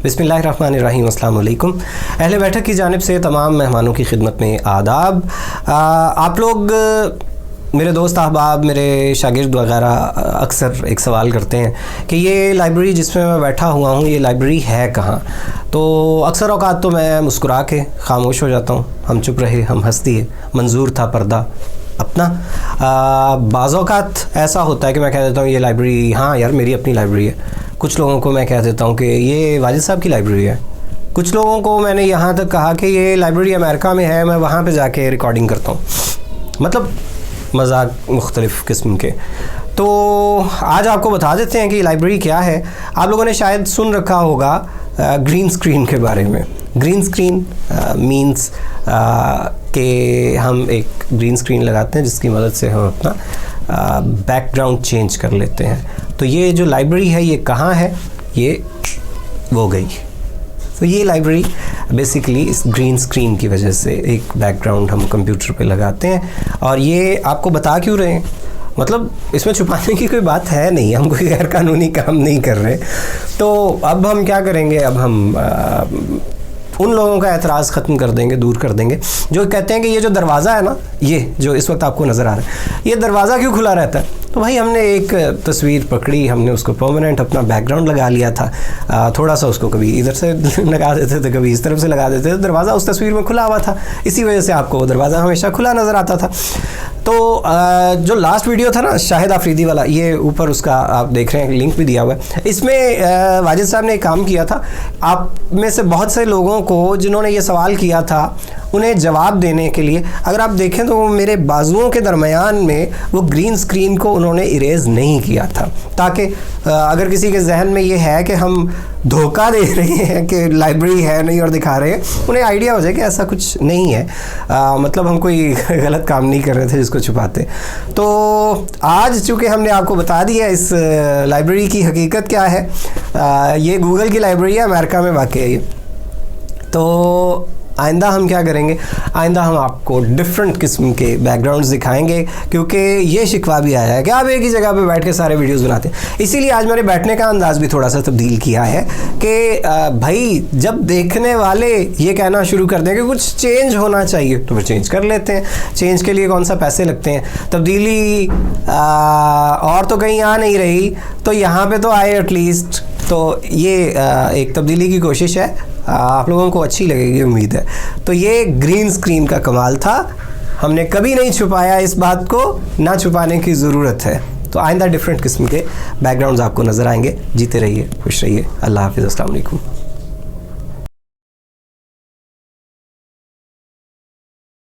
बिस्मिल्लाहिर्रहमानिर्रहीम, अस्सलाम वालेकुम। अहले बैठक की जानिब से तमाम मेहमानों की खिदमत में आदाब। आप लोग मेरे दोस्त अहबाब, मेरे शागिर्द वगैरह अक्सर एक सवाल करते हैं कि ये लाइब्रेरी जिसमें मैं बैठा हुआ हूँ, ये लाइब्रेरी है कहाँ। तो अक्सर औक़ात तो मैं मुस्कुरा के ख़ामोश हो जाता हूँ, हम चुप रहे, हम हंस दिए, मंजूर था पर्दा अपना। बाज़ औक़ात ऐसा होता है कि मैं कह देता हूँ ये लाइब्रेरी, हाँ यार मेरी अपनी लाइब्रेरी है। कुछ लोगों को मैं कह देता हूँ कि ये वाजिद साहब की लाइब्रेरी है। कुछ लोगों को मैंने यहाँ तक कहा कि ये लाइब्रेरी अमेरिका में है, मैं वहाँ पे जाके रिकॉर्डिंग करता हूँ। मतलब मज़ाक मुख्तलिफ़ किस्म के। तो आज आपको बता देते हैं कि लाइब्रेरी क्या है। आप लोगों ने शायद सुन रखा होगा ग्रीन स्क्रीन के बारे में। ग्रीन स्क्रीन मीन्स कि हम एक ग्रीन स्क्रीन लगाते हैं जिसकी मदद से हम अपना बैकग्राउंड चेंज कर लेते हैं। तो ये जो लाइब्रेरी है ये कहाँ है, ये वो गई। तो ये लाइब्रेरी बेसिकली इस ग्रीन स्क्रीन की वजह से एक बैकग्राउंड हम कंप्यूटर पे लगाते हैं। और ये आपको बता क्यों रहे हैं, मतलब इसमें छुपाने की कोई बात है नहीं, हम कोई गैर कानूनी काम नहीं कर रहे। तो अब हम क्या करेंगे, अब हम उन लोगों का एतराज़ ख़त्म कर देंगे, दूर कर देंगे जो कहते हैं कि ये जो दरवाज़ा है ना, ये जो इस वक्त आपको नज़र आ रहा है, ये दरवाज़ा क्यों खुला रहता है। तो भाई हमने एक तस्वीर पकड़ी, हमने उसको परमानेंट अपना बैकग्राउंड लगा लिया था। थोड़ा सा उसको कभी इधर से लगा देते थे, कभी इस तरफ से लगा देते थे, दरवाज़ा उस तस्वीर में खुला हुआ था, इसी वजह से आपको वो दरवाज़ा हमेशा खुला नज़र आता था। तो जो लास्ट वीडियो था ना शाहिद आफरीदी वाला, ये ऊपर उसका आप देख रहे हैं, लिंक भी दिया हुआ है। इसमें वाजिद साहब ने एक काम किया था। आप में से बहुत से लोगों को जिन्होंने ये सवाल किया था, उन्हें जवाब देने के लिए अगर आप देखें तो मेरे बाजुओं के दरमियान में वो ग्रीन स्क्रीन को उन्होंने इरेज़ नहीं किया था, ताकि अगर किसी के जहन में ये है कि हम धोखा दे रहे हैं कि लाइब्रेरी है नहीं और दिखा रहे हैं, उन्हें आइडिया हो जाए कि ऐसा कुछ नहीं है। मतलब हम कोई गलत काम नहीं कर रहे थे जिसको छुपाते। तो आज चूँकि हमने आपको बता दिया इस लाइब्रेरी की हकीकत क्या है। ये गूगल की लाइब्रेरी है, अमेरिका में वाक़ई है ये। तो आइंदा हम क्या करेंगे, आइंदा हम आपको डिफरेंट किस्म के बैकग्राउंड्स दिखाएंगे, क्योंकि ये शिकवा भी आया है कि आप एक ही जगह पे बैठ के सारे वीडियोस बनाते हैं। इसीलिए आज मैंने बैठने का अंदाज़ भी थोड़ा सा तब्दील किया है कि भाई जब देखने वाले ये कहना शुरू कर दें कि कुछ चेंज होना चाहिए तो फिर चेंज कर लेते हैं। चेंज के लिए कौन सा पैसे लगते हैं, तब्दीली और तो कहीं आ नहीं रही, तो यहाँ पर तो आए एटलीस्ट। तो ये एक तब्दीली की कोशिश है, आप लोगों को अच्छी लगेगी उम्मीद है। तो ये ग्रीन स्क्रीन का कमाल था, हमने कभी नहीं छुपाया इस बात को, ना छुपाने की ज़रूरत है। तो आइंदा डिफरेंट किस्म के बैकग्राउंड्स आपको नज़र आएंगे। जीते रहिए, खुश रहिए, अल्लाह हाफ़िज़, अस्सलाम वालेकुम।